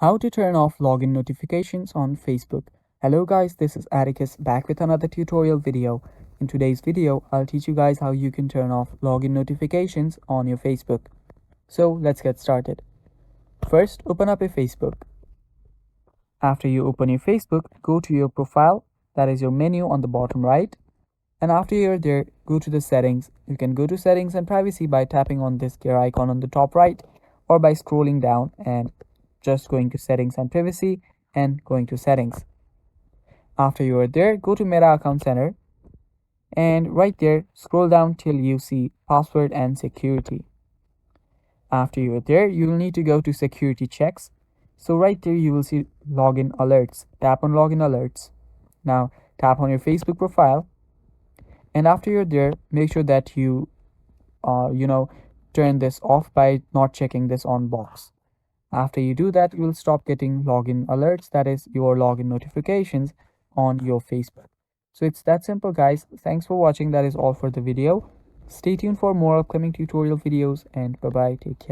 How to turn off login notifications on Facebook. Hello guys, this is Atticus back with another tutorial video. In today's video, I'll teach you guys how you can turn off login notifications on your Facebook. So let's get started. First, open up your Facebook. After you open your Facebook, go to your profile, that is your menu on the bottom right. And after you're there, go to the settings. You can go to settings and privacy by tapping on this gear icon on the top right, or by scrolling down and just going to settings and privacy and going to settings. After you are there, go to Meta Account Center and right there scroll down till you see password and security. After you are there, you will need to go to security checks. So right there you will see login alerts. Tap on login alerts. Now tap on your Facebook profile, and after you're there, make sure that you turn this off by not checking this on box. After you do that, you will stop getting login alerts, that is your login notifications on your Facebook. So it's that simple guys. Thanks for watching. That is all for the video. Stay tuned for more upcoming tutorial videos, and bye bye, take care.